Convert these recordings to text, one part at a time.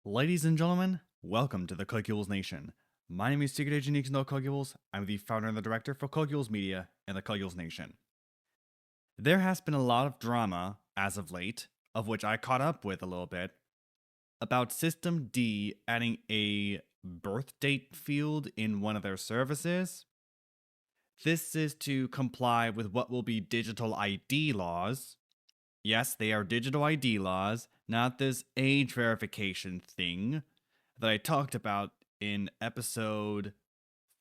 Ladies and gentlemen, welcome to the CoculesNation. My name is Secret Agent Nixon Cocules. I'm the founder and the director for Cocules Media and the CoculesNation. There has been a lot of drama as of late, of which I caught up with a little bit, about System D adding a birth date field in one of their services. This is to comply with what will be digital ID laws. Yes, they are digital ID laws, not this age verification thing that I talked about in episode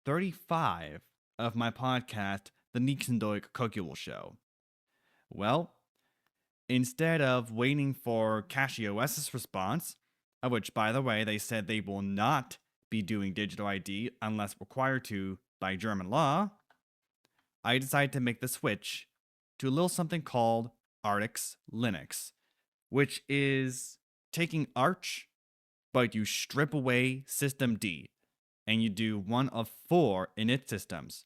35 of my podcast, The Nixendoik Kokul Show. Well, instead of waiting for CachyOS's response, of which, by the way, they said they will not be doing digital ID unless required to by German law, I decided to make the switch to a little something called Artix Linux, which is taking Arch, but you strip away System D, and you do one of 4 init systems.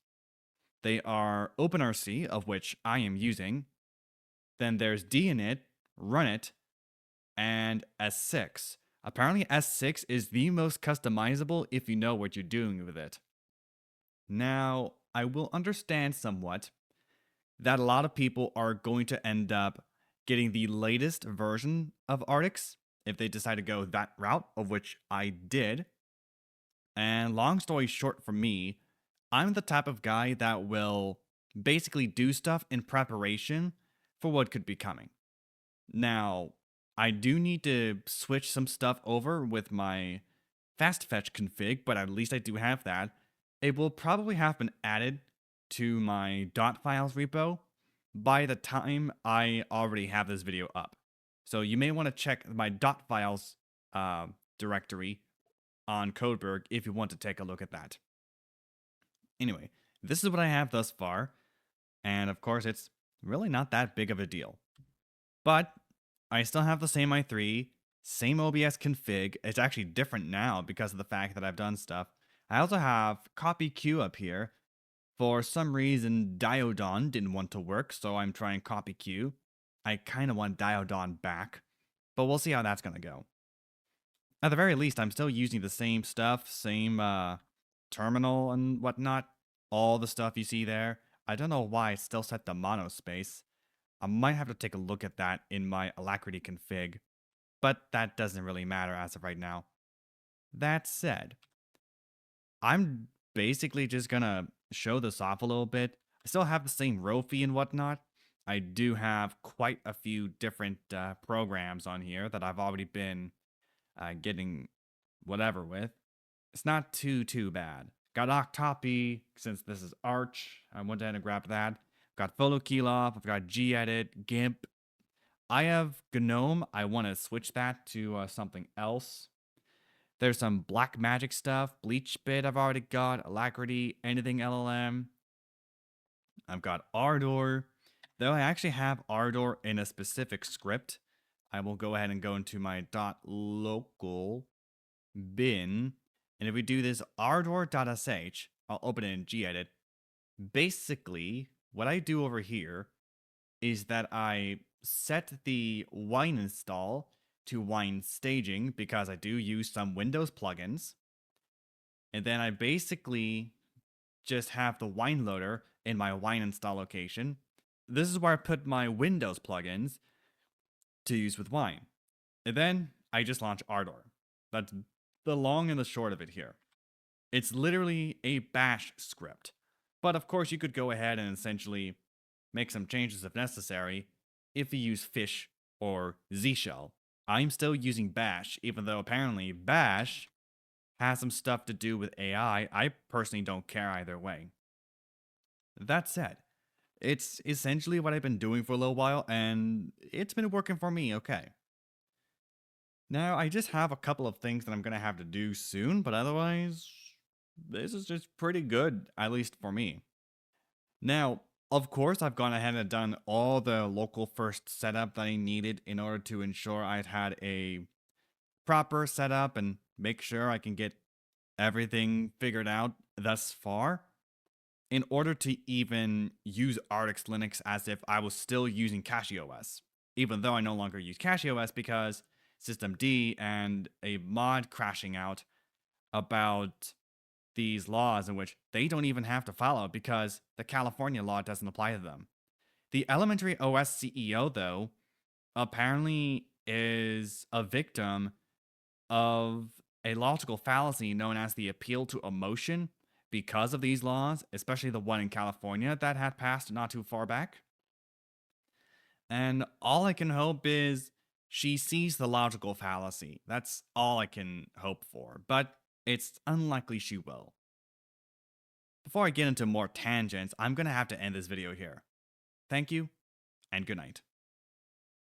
They are OpenRC, of which I am using, then there's dinit, runit, and S6. Apparently S6 is the most customizable if you know what you're doing with it. Now, I will understand somewhat that a lot of people are going to end up getting the latest version of Artix if they decide to go that route, of which I did. And long story short for me, I'm the type of guy that will basically do stuff in preparation for what could be coming. Now, I do need to switch some stuff over with my fast fetch config, but at least I do have that. It will probably have been added to my .files repo by the time I already have this video up. So you may want to check my .files directory on Codeberg if you want to take a look at that. Anyway, this is what I have thus far, and of course it's really not that big of a deal. But I still have the same i3, same OBS config. It's actually different now because of the fact that I've done stuff. I also have CopyQ up here. For some reason, Diodon didn't want to work, so I'm trying CopyQ. I kind of want Diodon back, but we'll see how that's going to go. At the very least, I'm still using the same stuff, same terminal and whatnot. All the stuff you see there. I don't know why it's still set to monospace. I might have to take a look at that in my Alacrity config, but that doesn't really matter as of right now. That said, I'm basically just gonna show this off a little bit. I still have the same Rofi and whatnot. I do have quite a few different programs on here that I've already been getting whatever with. It's not too bad. Got Octopi, since this is Arch. I went ahead and grabbed that. Got PhotoKeyloff, I've got gedit, GIMP. I have GNOME. I want to switch that to something else. There's some black magic stuff. BleachBit I've already got. Alacrity, anything LLM. I've got Ardor. Though I actually have Ardor in a specific script, I will go ahead and go into my .local bin. And if we do this ardor.sh, I'll open it in gedit. Basically, what I do over here is that I set the wine install to wine staging because I do use some Windows plugins. And then I basically just have the wine loader in my wine install location. This is where I put my Windows plugins to use with wine. And then I just launch Ardor. That's the long and the short of it here. It's literally a bash script. But of course you could go ahead and essentially make some changes if necessary if you use fish or Z-shell. I'm still using bash, even though apparently bash has some stuff to do with AI. I personally don't care either way. That said, it's essentially what I've been doing for a little while, and it's been working for me okay. Now, I just have a couple of things that I'm going to have to do soon, but otherwise, this is just pretty good, at least for me. Now, of course, I've gone ahead and done all the local first setup that I needed in order to ensure I'd had a proper setup and make sure I can get everything figured out thus far in order to even use Artix Linux as if I was still using CachyOS, even though I no longer use CachyOS because systemd and a mod crashing out about these laws in which they don't even have to follow because the California law doesn't apply to them. The Elementary OS CEO, though, apparently is a victim of a logical fallacy known as the appeal to emotion because of these laws, especially the one in California that had passed not too far back. And all I can hope is she sees the logical fallacy. That's all I can hope for, but it's unlikely she will. Before I get into more tangents, I'm going to have to end this video here. Thank you, and good night.